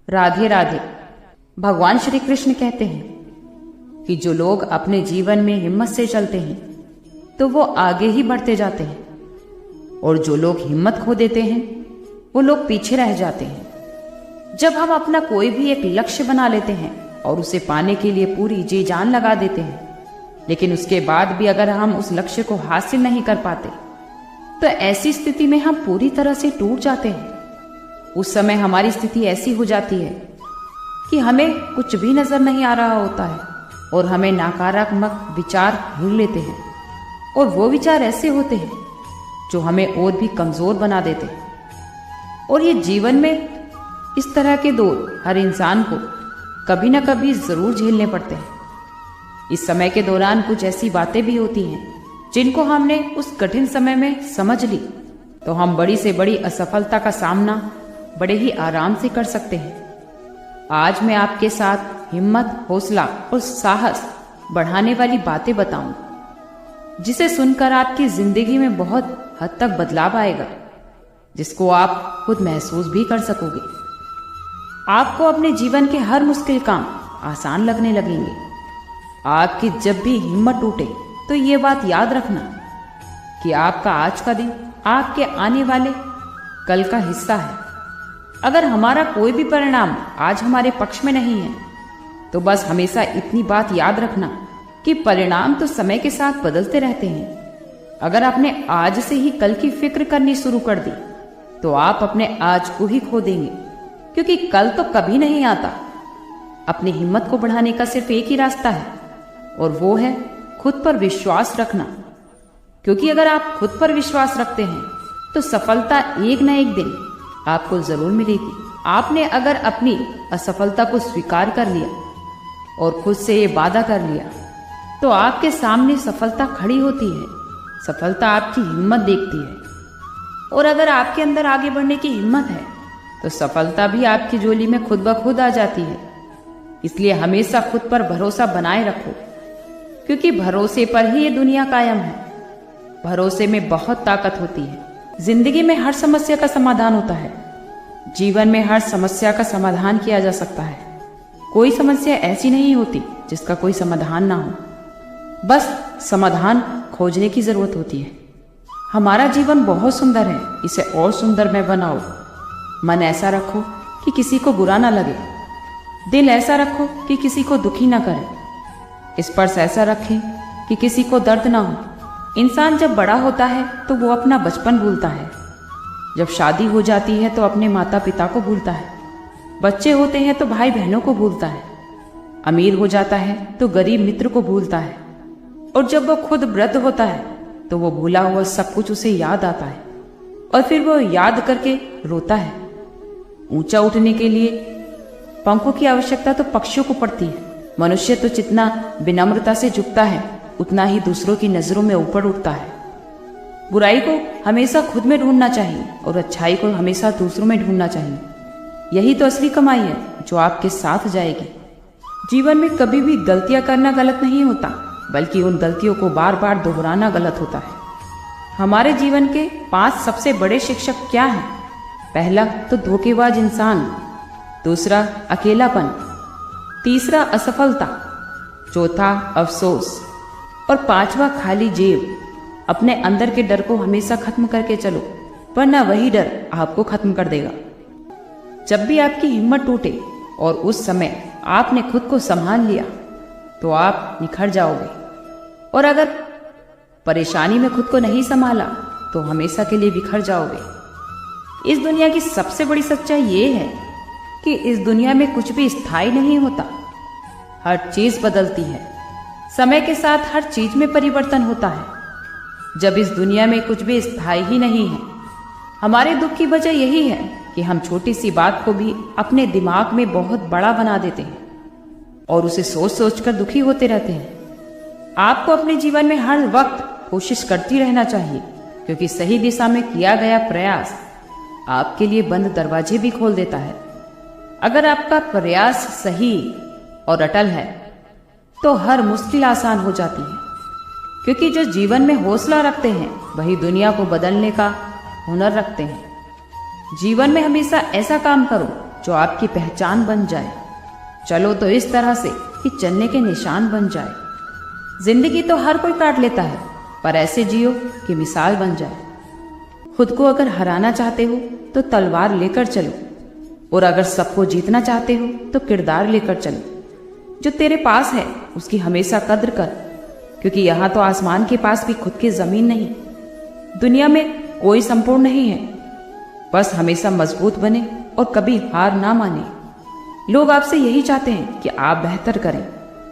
राधे राधे। भगवान श्री कृष्ण कहते हैं कि जो लोग अपने जीवन में हिम्मत से चलते हैं तो वो आगे ही बढ़ते जाते हैं, और जो लोग हिम्मत खो देते हैं वो लोग पीछे रह जाते हैं। जब हम अपना कोई भी एक लक्ष्य बना लेते हैं और उसे पाने के लिए पूरी जी जान लगा देते हैं, लेकिन उसके बाद भी अगर हम उस लक्ष्य को हासिल नहीं कर पाते तो ऐसी स्थिति में हम पूरी तरह से टूट जाते हैं। उस समय हमारी स्थिति ऐसी हो जाती है कि हमें कुछ भी नजर नहीं आ रहा होता है और हमें नकारात्मक विचार घेर लेते हैं, और वो विचार ऐसे होते हैं जो हमें और भी कमजोर बना देते हैं। और ये जीवन में इस तरह के दौर हर इंसान को कभी ना कभी जरूर झेलने पड़ते हैं। इस समय के दौरान कुछ ऐसी बातें भी होती हैं जिनको हमने उस कठिन समय में समझ ली तो हम बड़ी से बड़ी असफलता का सामना बड़े ही आराम से कर सकते हैं। आज मैं आपके साथ हिम्मत, हौसला और साहस बढ़ाने वाली बातें बताऊंगा, जिसे सुनकर आपकी जिंदगी में बहुत हद तक बदलाव आएगा, जिसको आप खुद महसूस भी कर सकोगे। आपको अपने जीवन के हर मुश्किल काम आसान लगने लगेंगे। आपकी जब भी हिम्मत टूटे तो ये बात याद रखना कि आपका आज का दिन आपके आने वाले कल का हिस्सा है। अगर हमारा कोई भी परिणाम आज हमारे पक्ष में नहीं है तो बस हमेशा इतनी बात याद रखना कि परिणाम तो समय के साथ बदलते रहते हैं। अगर आपने आज से ही कल की फिक्र करनी शुरू कर दी तो आप अपने आज को ही खो देंगे, क्योंकि कल तो कभी नहीं आता। अपनी हिम्मत को बढ़ाने का सिर्फ एक ही रास्ता है, और वो है खुद पर विश्वास रखना। क्योंकि अगर आप खुद पर विश्वास रखते हैं तो सफलता एक न एक दिन आपको जरूर मिलेगी। आपने अगर अपनी असफलता को स्वीकार कर लिया और खुद से ये वादा कर लिया तो आपके सामने सफलता खड़ी होती है। सफलता आपकी हिम्मत देखती है, और अगर आपके अंदर आगे बढ़ने की हिम्मत है तो सफलता भी आपकी झोली में खुद ब खुद आ जाती है। इसलिए हमेशा खुद पर भरोसा बनाए रखो, क्योंकि भरोसे पर ही ये दुनिया कायम है। भरोसे में बहुत ताकत होती है। जिंदगी में हर समस्या का समाधान होता है। जीवन में हर समस्या का समाधान किया जा सकता है। कोई समस्या ऐसी नहीं होती जिसका कोई समाधान ना हो, बस समाधान खोजने की जरूरत होती है। हमारा जीवन बहुत सुंदर है, इसे और सुंदर में बनाओ। मन ऐसा रखो कि किसी को बुरा ना लगे, दिल ऐसा रखो कि किसी को दुखी ना करे, स्पर्श ऐसा रखें कि किसी को दर्द ना हो। इंसान जब बड़ा होता है तो वो अपना बचपन भूलता है। जब शादी हो जाती है तो अपने माता पिता को भूलता है। बच्चे होते हैं तो भाई बहनों को भूलता है। अमीर हो जाता है तो गरीब मित्र को भूलता है, और जब वो खुद वृद्ध होता है तो वो भूला हुआ सब कुछ उसे याद आता है, और फिर वो याद करके रोता है। ऊंचा उठने के लिए पंखों की आवश्यकता तो पक्षियों को पड़ती है। मनुष्य तो जितना विनम्रता से झुकता है उतना ही दूसरों की नजरों में ऊपर उठता है। बुराई को हमेशा खुद में ढूंढना चाहिए और अच्छाई को हमेशा दूसरों में ढूंढना चाहिए। यही तो असली कमाई है जो आपके साथ जाएगी। जीवन में कभी भी गलतियां करना गलत नहीं होता, बल्कि उन गलतियों को बार बार दोहराना गलत होता है। हमारे जीवन के 5 सबसे बड़े शिक्षक क्या हैं? पहला तो धोखेबाज इंसान, दूसरा अकेलापन, तीसरा असफलता, चौथा अफसोस, और 5वां खाली जेब। अपने अंदर के डर को हमेशा खत्म करके चलो, वरना वही डर आपको खत्म कर देगा। जब भी आपकी हिम्मत टूटे और उस समय आपने खुद को संभाल लिया तो आप निखर जाओगे, और अगर परेशानी में खुद को नहीं संभाला तो हमेशा के लिए बिखर जाओगे। इस दुनिया की सबसे बड़ी सच्चाई ये है कि इस दुनिया में कुछ भी स्थायी नहीं होता। हर चीज बदलती है। समय के साथ हर चीज में परिवर्तन होता है। जब इस दुनिया में कुछ भी स्थायी ही नहीं है, हमारे दुख की वजह यही है कि हम छोटी सी बात को भी अपने दिमाग में बहुत बड़ा बना देते हैं और उसे सोच सोच कर दुखी होते रहते हैं। आपको अपने जीवन में हर वक्त कोशिश करती रहना चाहिए, क्योंकि सही दिशा में किया गया प्रयास आपके लिए बंद दरवाजे भी खोल देता है। अगर आपका प्रयास सही और अटल है तो हर मुश्किल आसान हो जाती है, क्योंकि जो जीवन में हौसला रखते हैं वही दुनिया को बदलने का हुनर रखते हैं। जीवन में हमेशा ऐसा काम करो जो आपकी पहचान बन जाए। चलो तो इस तरह से कि चलने के निशान बन जाए। जिंदगी तो हर कोई काट लेता है, पर ऐसे जियो कि मिसाल बन जाए। खुद को अगर हराना चाहते हो तो तलवार लेकर चलो, और अगर सबको जीतना चाहते हो तो किरदार लेकर चलो। जो तेरे पास है उसकी हमेशा कद्र कर, क्योंकि यहाँ तो आसमान के पास भी खुद की जमीन नहीं। दुनिया में कोई संपूर्ण नहीं है, बस हमेशा मजबूत बने और कभी हार ना माने। लोग आपसे यही चाहते हैं कि आप बेहतर करें,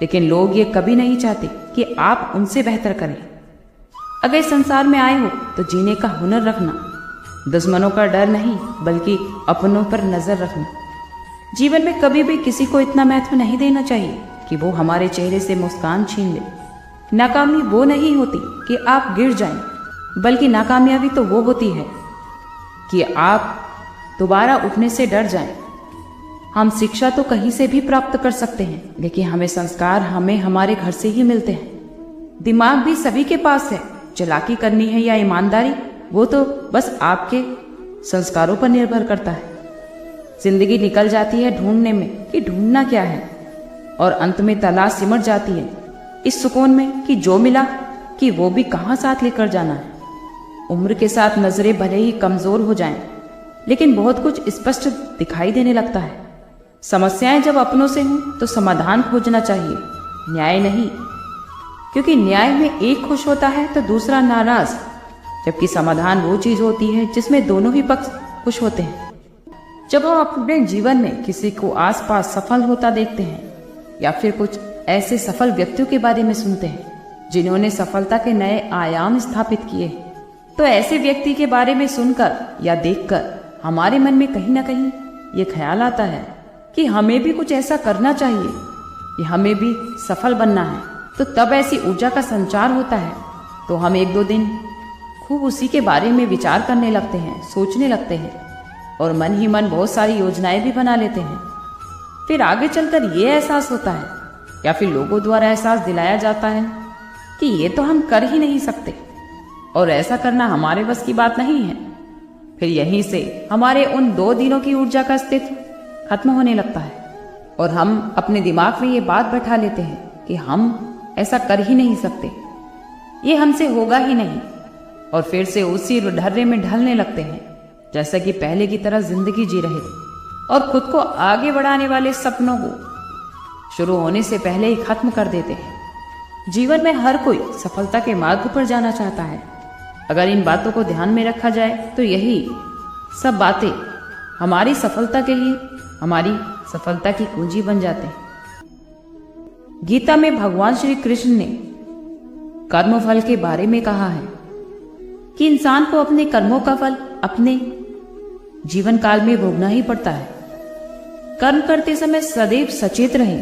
लेकिन लोग ये कभी नहीं चाहते कि आप उनसे बेहतर करें। अगर इस संसार में आए हो तो जीने का हुनर रखना, दुश्मनों का डर नहीं बल्कि अपनों पर नजर रखना। जीवन में कभी भी किसी को इतना महत्व नहीं देना चाहिए कि वो हमारे चेहरे से मुस्कान छीन ले। नाकामी वो नहीं होती कि आप गिर जाएं, बल्कि नाकामयाबी तो वो होती है कि आप दोबारा उठने से डर जाएं। हम शिक्षा तो कहीं से भी प्राप्त कर सकते हैं, लेकिन हमें संस्कार हमारे घर से ही मिलते हैं। दिमाग भी सभी के पास है, चालाकी करनी है या ईमानदारी, वो तो बस आपके संस्कारों पर निर्भर करता है। जिंदगी निकल जाती है ढूंढने में कि ढूंढना क्या है, और अंत में तलाश सिमट जाती है इस सुकून में कि जो मिला कि वो भी कहाँ साथ लेकर जाना है। उम्र के साथ नजरें भले ही कमजोर हो जाएं, लेकिन बहुत कुछ स्पष्ट दिखाई देने लगता है। समस्याएं जब अपनों से हों तो समाधान खोजना चाहिए, न्याय नहीं, क्योंकि न्याय में एक खुश होता है तो दूसरा नाराज, जबकि समाधान वो चीज होती है जिसमें दोनों ही पक्ष खुश होते हैं। जब हम अपने जीवन में किसी को आसपास सफल होता देखते हैं, या फिर कुछ ऐसे सफल व्यक्तियों के बारे में सुनते हैं जिन्होंने सफलता के नए आयाम स्थापित किए, तो ऐसे व्यक्ति के बारे में सुनकर या देखकर हमारे मन में कहीं ना कहीं ये ख्याल आता है कि हमें भी कुछ ऐसा करना चाहिए, कि हमें भी सफल बनना है। तो तब ऐसी ऊर्जा का संचार होता है, तो हम एक दो दिन खूब उसी के बारे में विचार करने लगते हैं, सोचने लगते हैं, और मन ही मन बहुत सारी योजनाएं भी बना लेते हैं। फिर आगे चलकर ये एहसास होता है, या फिर लोगों द्वारा एहसास दिलाया जाता है कि ये तो हम कर ही नहीं सकते, और ऐसा करना हमारे बस की बात नहीं है। फिर यहीं से हमारे उन 2 दिनों की ऊर्जा का अस्तित्व खत्म होने लगता है, और हम अपने दिमाग में ये बात बैठा लेते हैं कि हम ऐसा कर ही नहीं सकते, ये हमसे होगा ही नहीं, और फिर से उसी ढर्रे में ढलने लगते हैं जैसा कि पहले की तरह जिंदगी जी रहे थे, और खुद को आगे बढ़ाने वाले सपनों को शुरू होने से पहले ही खत्म कर देते हैं। जीवन में हर कोई सफलता के मार्ग पर जाना चाहता है। अगर इन बातों को ध्यान में रखा जाए तो यही सब बातें हमारी सफलता के लिए हमारी सफलता की कुंजी बन जाते हैं। गीता में भगवान श्री कृष्ण ने कर्मफल के बारे में कहा है कि इंसान को अपने कर्मों का फल अपने जीवन काल में भोगना ही पड़ता है। कर्म करते समय सदैव सचेत रहें,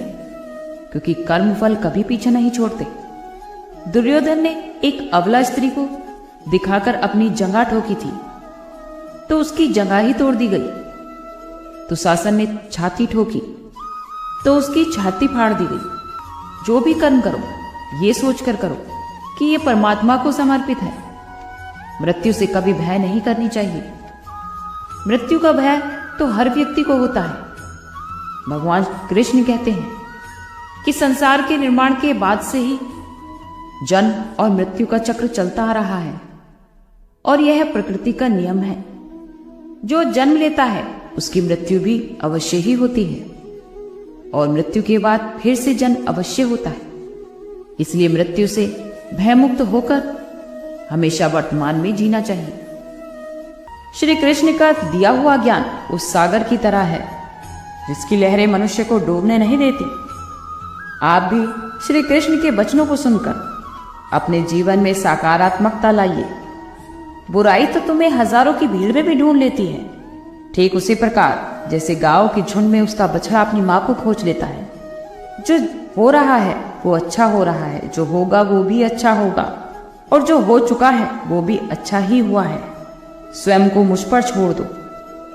क्योंकि कर्म फल कभी पीछे नहीं छोड़ते। दुर्योधन ने एक अबला स्त्री को दिखाकर अपनी जंघा ठोकी थी, तो उसकी जंघा ही तोड़ दी गई। दुशासन ने छाती ठोकी तो उसकी छाती फाड़ दी गई। जो भी कर्म करो ये सोचकर करो कि ये परमात्मा को समर्पित है। मृत्यु से कभी भय नहीं करनी चाहिए। मृत्यु का भय तो हर व्यक्ति को होता है। भगवान कृष्ण कहते हैं कि संसार के निर्माण के बाद से ही जन्म और मृत्यु का चक्र चलता आ रहा है, और यह प्रकृति का नियम है। जो जन्म लेता है उसकी मृत्यु भी अवश्य ही होती है, और मृत्यु के बाद फिर से जन्म अवश्य होता है। इसलिए मृत्यु से भयमुक्त होकर हमेशा वर्तमान में जीना चाहिए। श्री कृष्ण का दिया हुआ ज्ञान उस सागर की तरह है जिसकी लहरें मनुष्य को डूबने नहीं देती। आप भी श्री कृष्ण के वचनों को सुनकर अपने जीवन में सकारात्मकता लाइए। बुराई तो तुम्हें हजारों की भीड़ में भी ढूंढ लेती है, ठीक उसी प्रकार जैसे गांव की झुंड में उसका बछड़ा अपनी मां को खोज लेता है। जो हो रहा है वो अच्छा हो रहा है, जो होगा वो भी अच्छा होगा, और जो हो चुका है वो भी अच्छा ही हुआ है। स्वयं को मुझ पर छोड़ दो,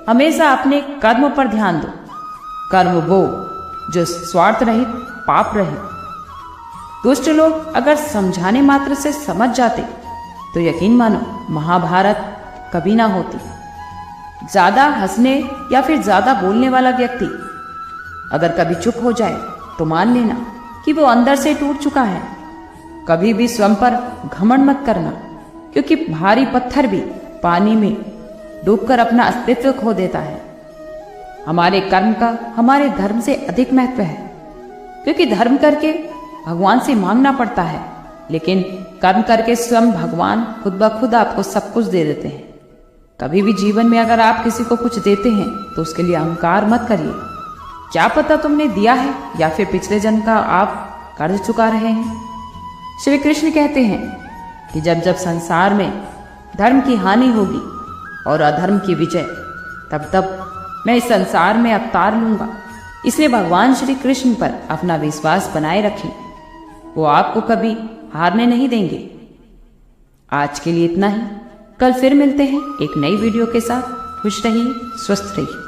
हमेशा अपने कर्म पर ध्यान दो। कर्म वो जो स्वार्थ रहित पाप रहित। दुष्ट लोग अगर समझाने मात्र से समझ जाते तो यकीन मानो महाभारत कभी ना होती। ज्यादा हंसने या फिर ज्यादा बोलने वाला व्यक्ति अगर कभी चुप हो जाए तो मान लेना कि वो अंदर से टूट चुका है। कभी भी स्वयं पर घमंड मत करना, क्योंकि भारी पत्थर भी पानी में डूबकर अपना अस्तित्व खो देता है। हमारे कर्म का हमारे धर्म से अधिक महत्व है, क्योंकि धर्म करके भगवान से मांगना पड़ता है, लेकिन कर्म करके स्वयं भगवान खुद ब खुद आपको सब कुछ दे देते हैं। कभी भी जीवन में अगर आप किसी को कुछ देते हैं तो उसके लिए अहंकार मत करिए। क्या पता तुमने दिया है या फिर पिछले जन्म का आप कर्ज चुका रहे हैं। श्री कृष्ण कहते हैं कि जब जब संसार में धर्म की हानि होगी और अधर्म की विजय, तब तब मैं इस संसार में अवतार लूंगा। इसलिए भगवान श्री कृष्ण पर अपना विश्वास बनाए रखें, वो आपको कभी हारने नहीं देंगे। आज के लिए इतना ही। कल फिर मिलते हैं एक नई वीडियो के साथ। खुश रहिए, स्वस्थ रहिए।